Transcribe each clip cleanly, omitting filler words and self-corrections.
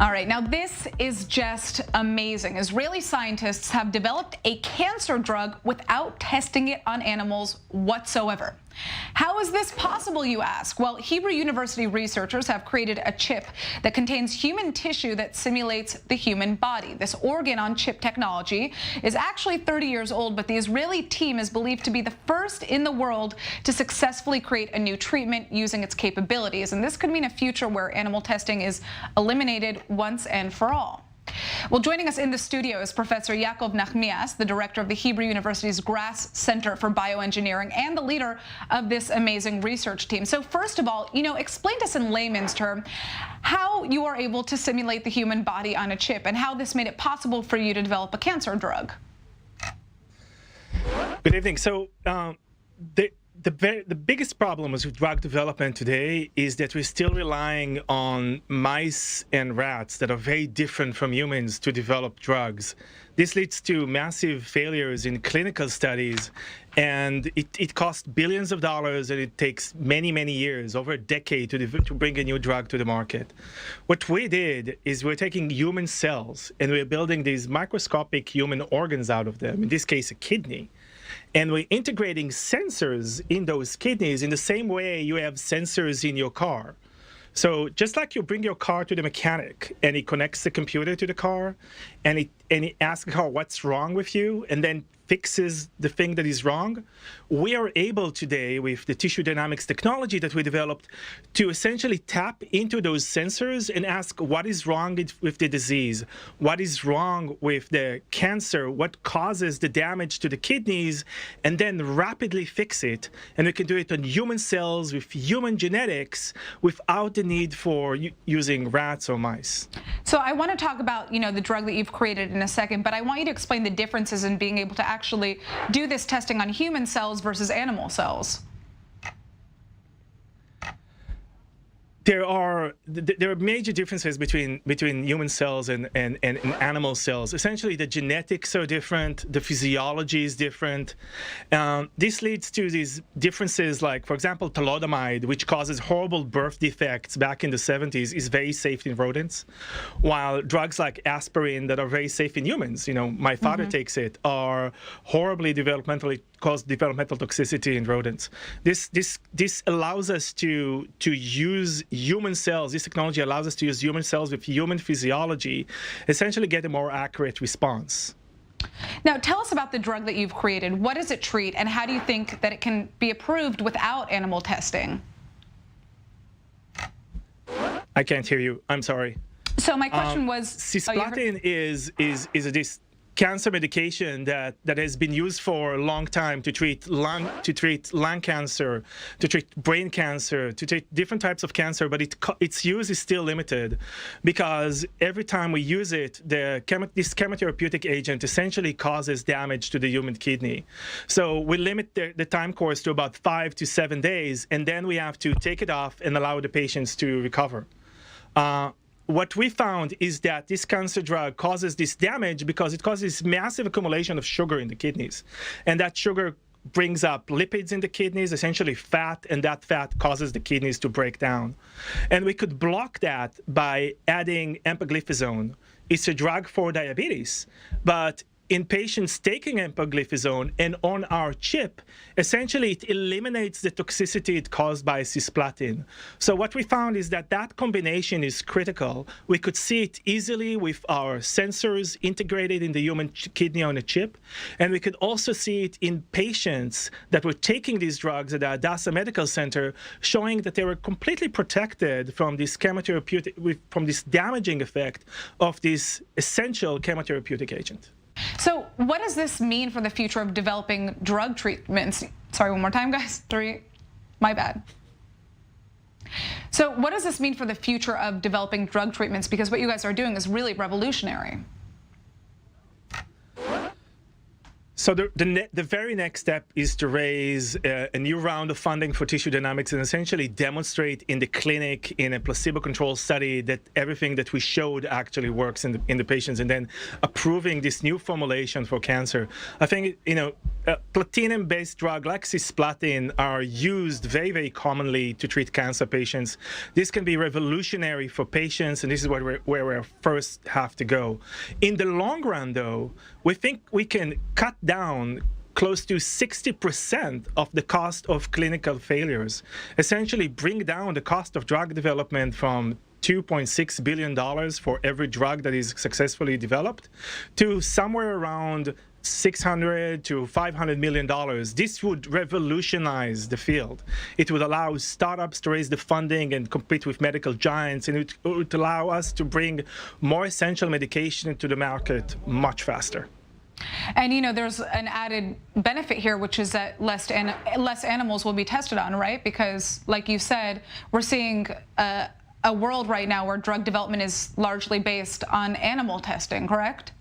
All right, now this is just amazing. Israeli scientists have developed a cancer drug without testing it on animals whatsoever. How is this possible, you ask? Well, Hebrew University researchers have created a chip that contains human tissue that simulates the human body. This organ-on-chip technology is actually 30 years old, but the Israeli team is believed to be the first in the world to successfully create a new treatment using its capabilities. And this could mean a future where animal testing is eliminated once and for all. Well, joining us in the studio is Professor Yaakov Nachmias, the director of the Hebrew University's Grass Center for Bioengineering and the leader of this amazing research team. So first of all, explain to us in layman's terms how you are able to simulate the human body on a chip and how this made it possible for you to develop a cancer drug. Good evening. So the biggest problem with drug development today is that we're still relying on mice and rats that are very different from humans to develop drugs. This leads to massive failures in clinical studies, and it costs billions of dollars, and it takes many, many years, over a decade, to bring a new drug to the market. What we did is we're taking human cells, and we're building these microscopic human organs out of them, in this case, a kidney. And we're integrating sensors in those kidneys in the same way you have sensors in your car. So just like you bring your car to the mechanic and he connects the computer to the car and he asks the car what's wrong with you and then fixes the thing that is wrong, we are able today with the tissue dynamics technology that we developed to essentially tap into those sensors and ask what is wrong with the disease, what is wrong with the cancer, what causes the damage to the kidneys, and then rapidly fix it. And we can do it on human cells with human genetics without the need for using rats or mice. So I want to talk about, the drug that you've created in a second, but I want you to explain the differences in being able to actually do this testing on human cells versus animal cells. There are major differences between human cells and animal cells. Essentially, the genetics are different, the physiology is different. This leads to these differences like, for example, thalidomide, which causes horrible birth defects back in the 70s, is very safe in rodents, while drugs like aspirin that are very safe in humans, my father takes it, are horribly cause developmental toxicity in rodents. This allows us to use human cells. This technology allows us to use human cells with human physiology, essentially get a more accurate response. Now, tell us about the drug that you've created. What does it treat, and how do you think that it can be approved without animal testing? I can't hear you. I'm sorry. So my question was... Cisplatin is this cancer medication that has been used for a long time to treat lung cancer, to treat brain cancer, to treat different types of cancer, but its use is still limited because every time we use it, this chemotherapeutic agent essentially causes damage to the human kidney. So we limit the time course to about 5 to 7 days, and then we have to take it off and allow the patients to recover. What we found is that this cancer drug causes this damage because it causes massive accumulation of sugar in the kidneys. And that sugar brings up lipids in the kidneys, essentially fat, and that fat causes the kidneys to break down. And we could block that by adding empagliflozin. It's a drug for diabetes, but in patients taking empagliflozin and on our chip, essentially it eliminates the toxicity it caused by cisplatin. So what we found is that combination is critical. We could see it easily with our sensors integrated in the human kidney on a chip, and we could also see it in patients that were taking these drugs at the Hadassah Medical Center, showing that they were completely protected from this from this damaging effect of this essential chemotherapeutic agent. So what does this mean for the future of developing drug treatments? Sorry, one more time, guys. 3. My bad. So what does this mean for the future of developing drug treatments? Because what you guys are doing is really revolutionary. So the very next step is to raise a new round of funding for tissue dynamics and essentially demonstrate in the clinic in a placebo-controlled study that everything that we showed actually works in the patients, and then approving this new formulation for cancer. I think platinum-based drugs like cisplatin are used very, very commonly to treat cancer patients. This can be revolutionary for patients, and this is where we first have to go. In the long run, though, we think we can cut down close to 60% of the cost of clinical failures, essentially bring down the cost of drug development from $2.6 billion for every drug that is successfully developed to somewhere around $600 to $500 million. This would revolutionize the field. It would allow startups to raise the funding and compete with medical giants, and it would allow us to bring more essential medication to the market much faster. And there's an added benefit here, which is that less animals will be tested on, right? Because, like you said, we're seeing a world right now where drug development is largely based on animal testing, correct?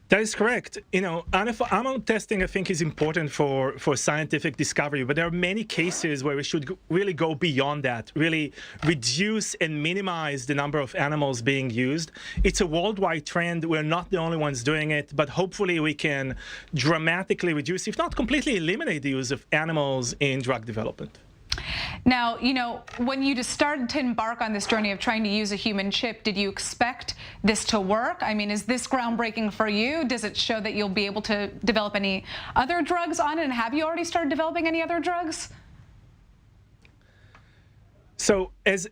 That is correct. Animal testing, I think, is important for scientific discovery, but there are many cases where we should really go beyond that, really reduce and minimize the number of animals being used. It's a worldwide trend. We're not the only ones doing it, but hopefully we can dramatically reduce, if not completely eliminate, the use of animals in drug development. Now, when you just started to embark on this journey of trying to use a human chip, did you expect this to work? I mean, is this groundbreaking for you? Does it show that you'll be able to develop any other drugs on it? And have you already started developing any other drugs? So as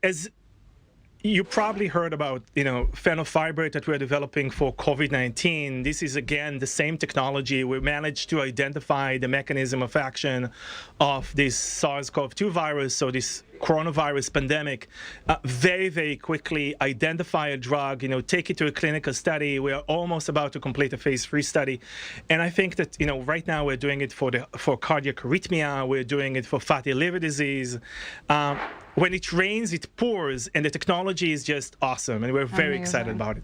you probably heard about, fenofibrate that we're developing for COVID-19. This is, again, the same technology. We managed to identify the mechanism of action of this SARS-CoV-2 virus, so this coronavirus pandemic, very, very quickly identify a drug, take it to a clinical study. We are almost about to complete a phase 3 study. And I think that, right now we're doing it for cardiac arrhythmia. We're doing it for fatty liver disease. When it rains, it pours, and the technology is just awesome, and we're very excited about it.